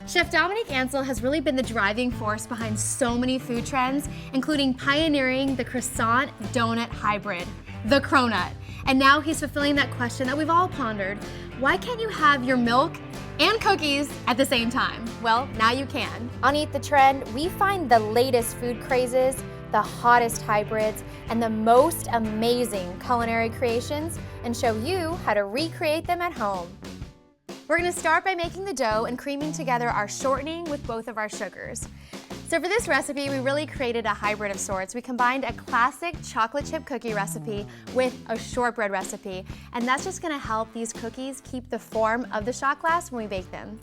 Chef Dominique Ansel has really been the driving force behind so many food trends, including pioneering the croissant donut hybrid, the Cronut. And now he's fulfilling that question that we've all pondered. Why can't you have your milk and cookies at the same time? Well, now you can. On Eat the Trend, we find the latest food crazes, the hottest hybrids, and the most amazing culinary creations, and show you how to recreate them at home. We're gonna start by making the dough and creaming together our shortening with both of our sugars. So for this recipe, we really created a hybrid of sorts. We combined a classic chocolate chip cookie recipe with a shortbread recipe, and that's just gonna help these cookies keep the form of the shot glass when we bake them.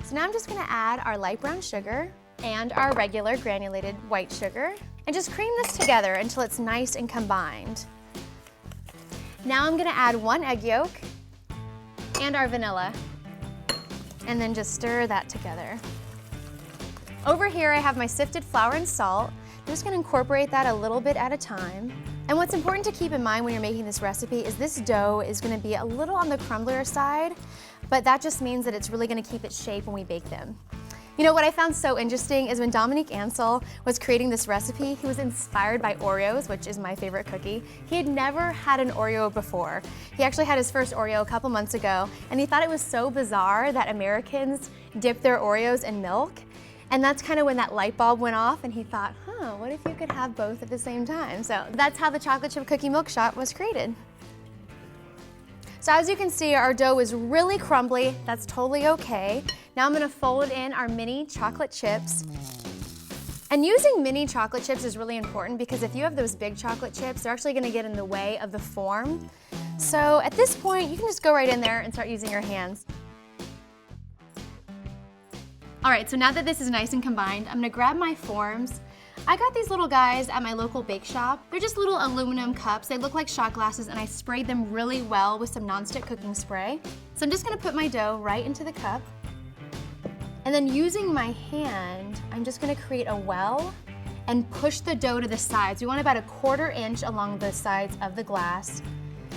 So now I'm just gonna add our light brown sugar and our regular granulated white sugar, and just cream this together until it's nice and combined. Now I'm gonna add 1 egg yolk and our vanilla, and then just stir that together. Over here I have my sifted flour and salt. I'm just gonna incorporate that a little bit at a time. And what's important to keep in mind when you're making this recipe is this dough is gonna be a little on the crumblier side, but that just means that it's really gonna keep its shape when we bake them. You know what I found so interesting is when Dominique Ansel was creating this recipe, he was inspired by Oreos, which is my favorite cookie. He had never had an Oreo before. He actually had his first Oreo a couple months ago, and he thought it was so bizarre that Americans dip their Oreos in milk. And that's kind of when that light bulb went off, and he thought, what if you could have both at the same time? So that's how the chocolate chip cookie milk shot was created. So as you can see, our dough is really crumbly. That's totally okay. Now I'm gonna fold in our mini chocolate chips. And using mini chocolate chips is really important because if you have those big chocolate chips, they're actually gonna get in the way of the form. So at this point, you can just go right in there and start using your hands. All right, so now that this is nice and combined, I'm gonna grab my forms. I got these little guys at my local bake shop. They're just little aluminum cups. They look like shot glasses, and I sprayed them really well with some nonstick cooking spray. So I'm just gonna put my dough right into the cup. And then using my hand, I'm just gonna create a well and push the dough to the sides. We want about 1/4 inch along the sides of the glass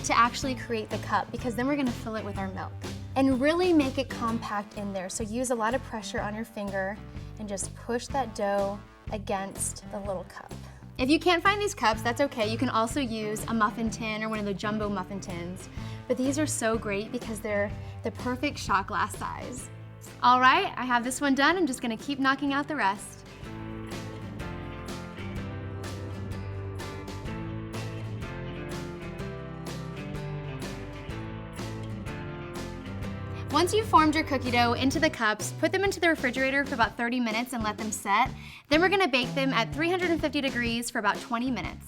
to actually create the cup, because then we're gonna fill it with our milk. And really make it compact in there. So use a lot of pressure on your finger and just push that dough against the little cup. If you can't find these cups, that's okay. You can also use a muffin tin or one of the jumbo muffin tins. But these are so great because they're the perfect shot glass size. All right, I have this one done. I'm just gonna keep knocking out the rest. Once you've formed your cookie dough into the cups, put them into the refrigerator for about 30 minutes and let them set. Then we're gonna bake them at 350 degrees for about 20 minutes.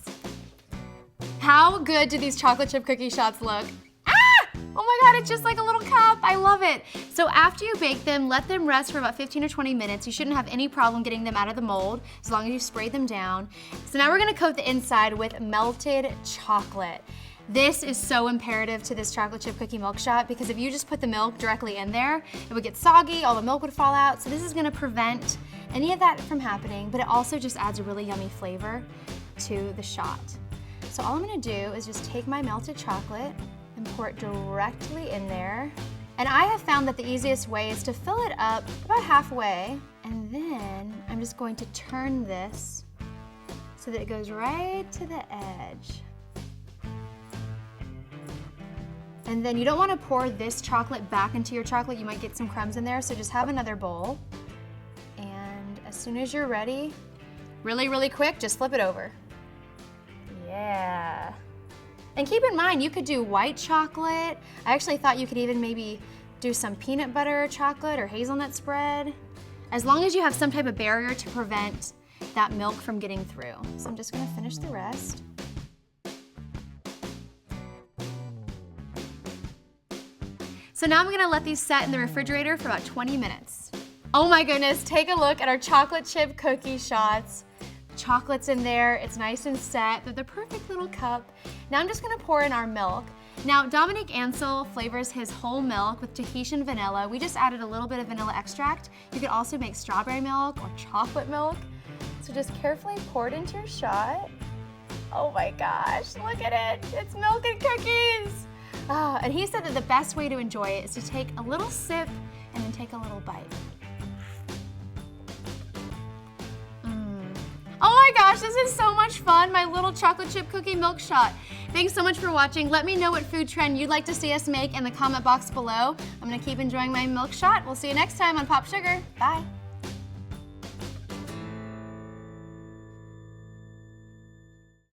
How good do these chocolate chip cookie shots look? Ah! Oh my God, it's just like a little cup. I love it. So after you bake them, let them rest for about 15 or 20 minutes. You shouldn't have any problem getting them out of the mold as long as you spray them down. So now we're gonna coat the inside with melted chocolate. This is so imperative to this chocolate chip cookie milk shot because if you just put the milk directly in there, it would get soggy, all the milk would fall out. So this is gonna prevent any of that from happening, but it also just adds a really yummy flavor to the shot. So all I'm gonna do is just take my melted chocolate and pour it directly in there. And I have found that the easiest way is to fill it up about halfway, and then I'm just going to turn this so that it goes right to the edge. And then you don't want to pour this chocolate back into your chocolate. You might get some crumbs in there, so just have another bowl. And as soon as you're ready, really, really quick, just flip it over. Yeah. And keep in mind, you could do white chocolate. I actually thought you could even maybe do some peanut butter chocolate or hazelnut spread, as long as you have some type of barrier to prevent that milk from getting through. So I'm just gonna finish the rest. So now I'm gonna let these set in the refrigerator for about 20 minutes. Oh my goodness, take a look at our chocolate chip cookie shots. Chocolate's in there, it's nice and set. They're the perfect little cup. Now I'm just gonna pour in our milk. Now Dominique Ansel flavors his whole milk with Tahitian vanilla. We just added a little bit of vanilla extract. You could also make strawberry milk or chocolate milk. So just carefully pour it into your shot. Oh my gosh, look at it, it's milk and cookies. And he said that the best way to enjoy it is to take a little sip and then take a little bite. gosh, this is so much fun, my little chocolate chip cookie milk shot. Thanks so much for watching. Let me know what food trend you'd like to see us make in the comment box below. I'm gonna keep enjoying my milk shot. We'll see you next time on Popsugar. Bye.